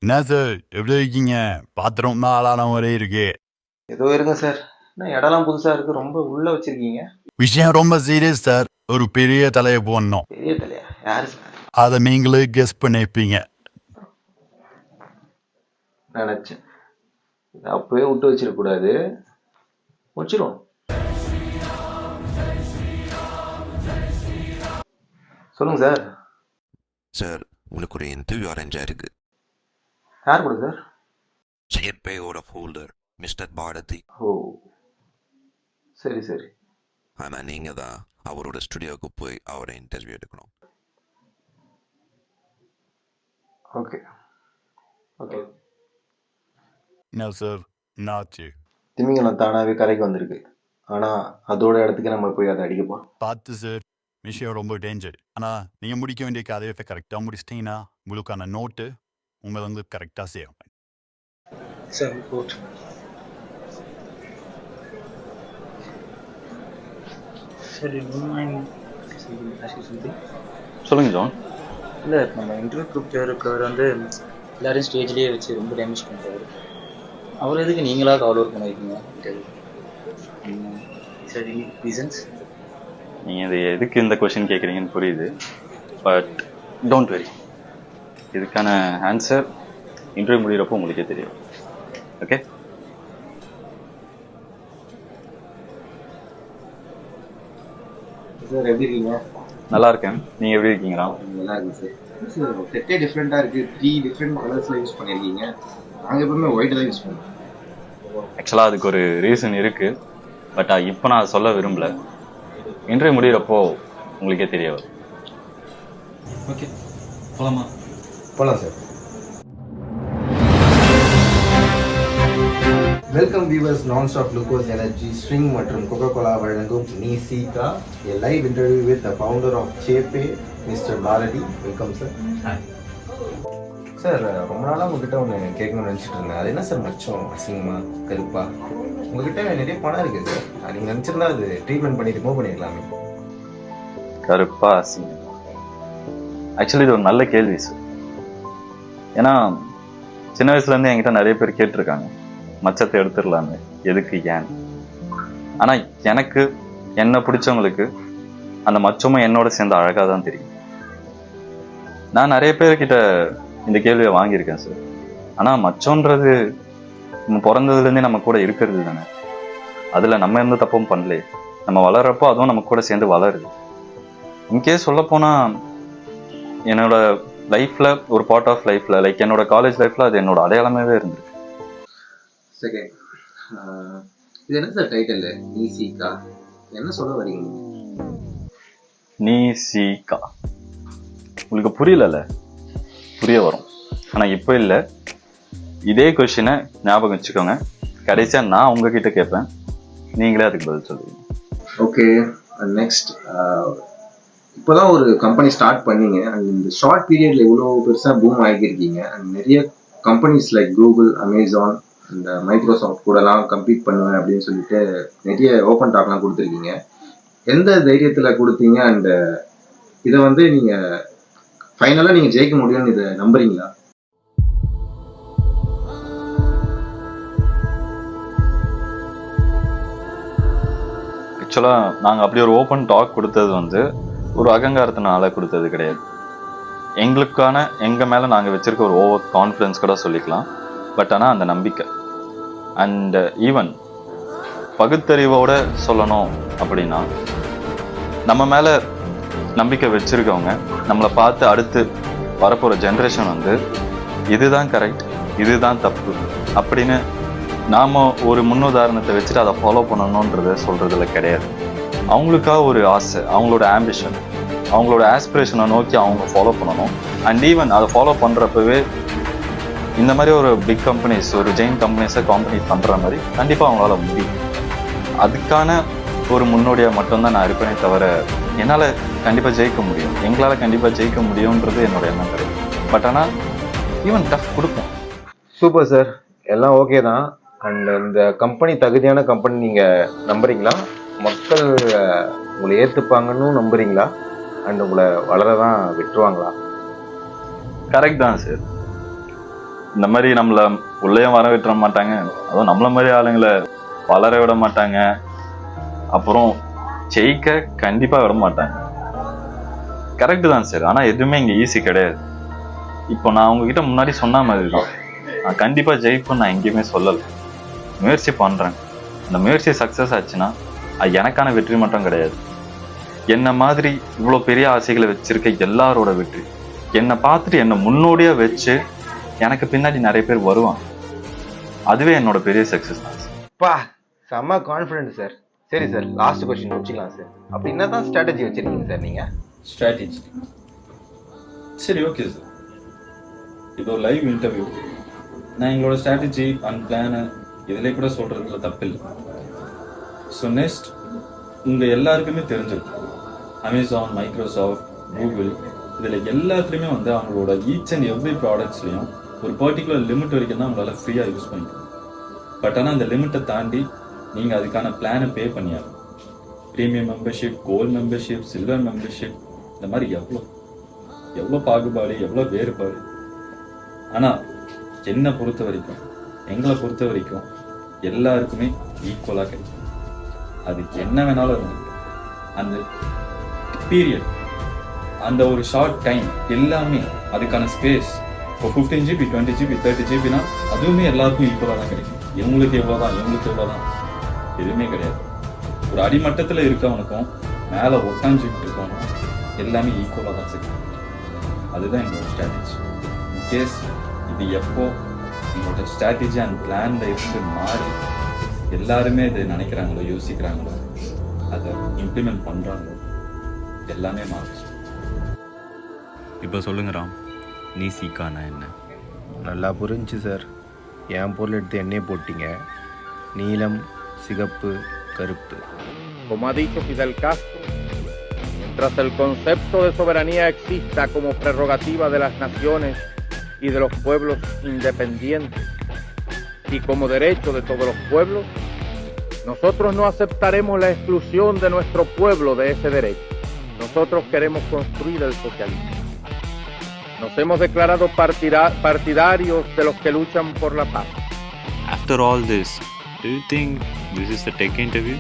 என்ன சார் எப்படி இருக்கீங்க? பாத்திரம் ஆளான ஒரே இருக்கு. ஏதோ இருங்க சார். என்ன இடம்லாம் புதுசா இருக்கு, ரொம்ப உள்ள வச்சிருக்கீங்க. விஷயம் ரொம்ப சீரியஸ் சார். ஒரு பெரிய தலையை போடணும். பெரிய தலையா? யாரு சார்? அதை நீங்களே கெஸ் பண்ணிப்பீங்க. நினைச்சேன். அப்பவே விட்டு வச்சிருக்க கூடாது, வச்சிரும். சொல்லுங்க சார். சார், உங்களுக்கு ஒரு இன்டர்வியூ அரேஞ்ச் ஆயிருக்கு. யார் கூட சார்? ஜேபேயோட ஹோல்டர் மிஸ்டர் பாரதி. ஓ சரி சரி. ஆனால் நீங்கள் தான் அவரோட ஸ்டுடியோவுக்கு போய் அவரை இன்டர்வியூ எடுக்கணும். Okay okay. என்ன சார் என்னாச்சு? திமிங்கலம் தானாவே கரைக்கு வந்திருக்கு. ஆனா அதோட இடத்துக்கு நம்ம போய் அதை அடிக்க போறோம். பார்த்து சார், விஷயம் ரொம்ப டேஞ்சர். ஆனால் நீங்கள் முடிக்க வேண்டிய கதையை கரெக்டாக முடிச்சிட்டிங்கன்னா உங்களுக்கான நோட்டு உங்களை வந்து கரெக்டாக செய்யும் சார். ரிப்போர்ட். சொல்லுங்க ஜான். இல்லை, நம்ம இன்டர்வியூ குரூப்பில் இருக்கிறவர் வந்து எல்லாரையும் ஸ்டேஜ்லேயே வச்சு ரொம்ப டேமேஜ் பண்ணுறாரு. அவர் எதுக்கு நீங்களாக கால் அவுட் பண்ண வைக்கீங்க சரி ரீசன்ஸ்? நீங்கள் இது எதுக்கு இந்த கொஷின் கேட்குறீங்கன்னு புரியுது, பட் டோன்ட் வெரி, இதுக்கான ஆன்சர் இன்டர்வியூ முடிகிறப்போ உங்களுக்கே தெரியும். ஓகே சார் எப்படி இருக்கீங்க? நல்லா இருக்கேன். நீங்கள் எப்படி இருக்கீங்களா? நல்லா இருக்கு சார். சார் செட்டே டிஃப்ரெண்ட்டாக இருக்குது. 3 டிஃப்ரெண்ட் கலர்ஸில் யூஸ் பண்ணியிருக்கீங்க. நாங்கள் எப்பவுமே ஒயிட் தான் யூஸ் பண்ணுவோம். ஆக்சுவலாக அதுக்கு ஒரு ரீசன் இருக்குது, பட் இப்போ நான் சொல்ல விரும்பல. இன்டர்வியூ முடிகிறப்போ உங்களுக்கே தெரிய வரும். ஓகே போகலாமா? போகலாம் sir. Welcome viewers. Non-stop glucose energy string மற்றும் கோகோ கோலா வழங்கும் நீ சீகா, a live interview with the founder of சேபே, mister Bharathi. Welcome sir. Sir, ரொம்ப நாளாக உங்ககிட்ட ஒன்று கேட்கணும்னு நினச்சிட்டு இருந்தேன். அது என்ன சார் மச்சம் அசிங்கமா கருப்பா? உங்ககிட்ட நிறைய பணம் இருக்குது சார். நீங்கள் நினச்சிருந்தா அது ட்ரீட்மெண்ட் பண்ணி ரிமூவ் பண்ணிடலாமே. கருப்பா அசிங்கம்? ஆக்சுவலி இது ஒரு நல்ல கேள்வி சார். ஏன்னா சின்ன வயசுலேருந்து என்கிட்ட நிறைய பேர் கேட்டிருக்காங்க, மச்சத்தை எடுத்துடலான்னு, எதுக்கு, ஏன். ஆனால் எனக்கு என்னை பிடிச்சவங்களுக்கு அந்த மச்சமும் என்னோட சேர்ந்து அழகாக தான் தெரியும். நான் நிறைய பேர்கிட்ட இந்த கேள்வியை வாங்கியிருக்கேன் சார். ஆனால் மச்சம்ன்றது நம்ம பிறந்ததுலேருந்தே நம்ம கூட இருக்கிறது தானே. அதில் நம்ம எந்த தப்பும் பண்ணலையே. நம்ம வளர்கிறப்போ அதுவும் நம்ம கூட சேர்ந்து வளருது. இன்கேஸ் சொல்லப்போனால் என்னோட லைஃப்பில் ஒரு பார்ட் ஆஃப் லைஃப்பில், லைக் என்னோட காலேஜ் லைஃப்பில் அது என்னோட அடையாளமாகவே இருந்திருக்கு. செகண்ட், இது என்ன சார் டைட்டில்? நீ சீகா, என்ன சொல்ல வரீங்க? நீ சீகா உங்களுக்கு புரியல? புரிய வரும். ஆனால் இப்போ இல்லை. இதே கொஷினை ஞாபகம் வச்சுக்கோங்க. கடைசியாக நான் உங்ககிட்ட கேட்பேன், நீங்களே அதுக்கு பதில் சொல்லுவீங்க. ஓகே. நெக்ஸ்ட், இப்போதான் ஒரு கம்பெனி ஸ்டார்ட் பண்ணீங்க. அண்ட் இந்த ஷார்ட் பீரியட்ல இவ்வளோ பெருசாக பூம் ஆகியிருக்கீங்க. அண்ட் நிறைய கம்பெனிஸ் லைக் கூகுள், அமேசான், இந்த மைக்ரோசாஃப்ட் கூடலாம் கம்பீட் பண்ணுவேன் அப்படின்னு சொல்லிட்டு நிறைய ஓப்பன் டாக்லாம் கொடுத்துருக்கீங்க. எந்த தைரியத்தில் கொடுத்தீங்க? அண்ட் இதை வந்து நீங்கள் ஃபைனலாக நீங்கள் ஜெயிக்க முடியும்னு இதை நம்புறீங்களா? ஆக்சுவலாக நாங்கள் அப்படி ஒரு ஓப்பன் டாக் கொடுத்தது வந்து ஒரு அகங்காரத்தினால கொடுத்தது கிடையாது. எங்கள் மேலே நாங்கள் வச்சுருக்க ஒரு ஓவர் கான்ஃபிடன்ஸ் கூட சொல்லிக்கலாம். பட் ஆனால் அந்த நம்பிக்கை அண்ட் ஈவன் பகுத்தறிவோடு சொல்லணும் அப்படின்னா, நம்ம மேலே நம்பிக்கை வச்சுருக்கவங்க நம்மளை பார்த்து அடுத்து வரப்போகிற ஜென்ரேஷன் வந்து இதுதான் கரெக்ட், இதுதான் தப்பு அப்படின்னு நாம் ஒரு முன்னுதாரணத்தை வச்சுட்டு அதை ஃபாலோ பண்ணணுன்றதை சொல்கிறதுல கிடையாது. அவங்களுக்காக ஒரு ஆசை, அவங்களோட ஆம்பிஷன், அவங்களோட ஆஸ்பிரேஷனை நோக்கி அவங்க ஃபாலோ பண்ணணும். அண்ட் ஈவன் அதை ஃபாலோ பண்ணுறப்பவே இந்த மாதிரி ஒரு பிக் கம்பெனிஸ், ஒரு ஜெயின் கம்பெனிஸை காம்பனீட் பண்ணுற மாதிரி கண்டிப்பாக அவங்களால முடியும். அதுக்கான ஒரு முன்னோடியாக மட்டும்தான் நான் இருப்பேனே தவிர என்னால் கண்டிப்பாக ஜெயிக்க முடியும், எங்களால் கண்டிப்பாக ஜெயிக்க முடியுன்றது என்னோட எண்ணம் கிடையாது. பட் ஆனால் ஈவன் டஃப் கொடுப்போம். சூப்பர் சார், எல்லாம் ஓகே தான். அண்ட் இந்த கம்பெனி தகுதியான கம்பெனி நீங்கள் நம்புறீங்களா? மக்கள் உங்களை ஏற்றுப்பாங்கன்னு நம்புறீங்களா? அண்ட் உங்களை வளர தான் விட்டுருவாங்களா? கரெக்ட் தான் சார். இந்த மாதிரி நம்மளை உள்ளேயும் வர விட்டுற மாட்டாங்க, அதுவும் நம்மள மாதிரி ஆளுங்களை வளர விட மாட்டாங்க, அப்புறம் ஜெயிக்க கண்டிப்பா விட மாட்டாங்க. கரெக்டு தான் சார். ஆனா எதுவுமே இங்க ஈஸி கிடையாது. இப்போ நான் உங்ககிட்ட முன்னாடி சொன்ன மாதிரி தான், நான் கண்டிப்பா ஜெயிப்பேன்னு நான் எங்கேயுமே சொல்லலை. முயற்சி பண்றேன். அந்த முயற்சி சக்சஸ் ஆச்சுன்னா அது எனக்கான வெற்றி மட்டும் கிடையாது, என்ன மாதிரி இவ்வளோ பெரிய ஆசைகளை வச்சிருக்க எல்லாரோட வெற்றி. என்னை பார்த்துட்டு என்னை முன்னோடியா வச்சு எனக்கு பின்னாடி நிறைய பேர் வருவாங்க. அதுவே என்னோட பெரிய சக்சஸ் தான் சார். பா செம்ம கான்ஃபிடென்ட் சார். சரி சார், லாஸ்ட் கொஸ்டின் வச்சுக்கலாம் சார். அப்படி என்ன தான் ஸ்ட்ராட்டஜி வச்சிருக்கீங்க சார் நீங்க? ஸ்ட்ராட்டஜி சரி, ஓகே சார். இப்போ லைவ் இன்டர்வியூ, நான் எங்களோட ஸ்ட்ராட்டஜி அண்ட் பிளானை இதில் கூட சொல்கிறதுல தப்பில்லை. ஸோ நெக்ஸ்ட் உங்கள் எல்லாருக்குமே தெரிஞ்சிருக்கும், அமேசான், மைக்ரோசாஃப்ட், கூகுள் இதில் எல்லாத்துலேயுமே வந்து அவங்களோட ஈச் அண்ட் எவ்ரி ப்ராடக்ட்ஸ்லையும் ஒரு பர்டிகுலர் லிமிட் வரைக்கும் தான் உங்களால் ஃப்ரீயாக யூஸ் பண்ணிக்கலாம். பட் ஆனால் அந்த லிமிட்டை தாண்டி நீங்கள் அதுக்கான பிளானை பே பண்ணியாகும். Premium membership, gold membership, silver membership, இந்த மாதிரி எவ்வளோ பாகுபாடு, எவ்வளோ வேறுபாடு. ஆனால் என்னை பொறுத்த வரைக்கும், எங்களை பொறுத்த வரைக்கும் எல்லாருக்குமே ஈக்குவலாக கிடைக்கும். அதுக்கு என்ன வேணாலும் இருக்கும். அந்த பீரியட், அந்த ஒரு ஷார்ட் டைம், எல்லாமே அதுக்கான ஸ்பேஸ். இப்போ 15 GB, 20 GB, 30 GBனா அதுவுமே எல்லாருக்கும் ஈக்குவலாக தான் கிடைக்கும். இவங்களுக்கு எவ்வளோதான், இவங்களுக்கு எவ்வளோதான், எதுவுமே கிடையாது. ஒரு அடிமட்டத்தில் இருக்கவனுக்கும் மேலே உட்காந்துட்டு இருக்கவனுக்கும் எல்லாமே ஈக்குவலாக தான் செய்யும். அதுதான் எங்களோட ஸ்ட்ராட்டஜி. இன்கேஸ் இது எப்போ எங்களோட ஸ்ட்ராட்டஜி அண்ட் பிளான்ல இருந்து மாறி எல்லாருமே இதை நினைக்கிறாங்களோ, யோசிக்கிறாங்களோ, அதை இம்ப்ளிமெண்ட் பண்ணுறாங்களோ, எல்லாமே மாறுச்சு. இப்போ சொல்லுங்க ராம், நீ சீக்கானா என்ன? நல்லா புரிஞ்சு சார். என் பொருள் எடுத்து எண்ணெய் போட்டீங்க, நீலம், சிகப்பு, கருப்பு. Como ha dicho Fidel Castro, mientras el concepto de soberanía exista como prerrogativa de las naciones y de los pueblos independientes y como derecho de todos los pueblos, nosotros no aceptaremos la exclusión de nuestro pueblo de ese derecho. Nosotros queremos construir el socialismo. Nos hemos declarado partidarios de los que luchan por la paz. After all this, do you think this is the tech interview?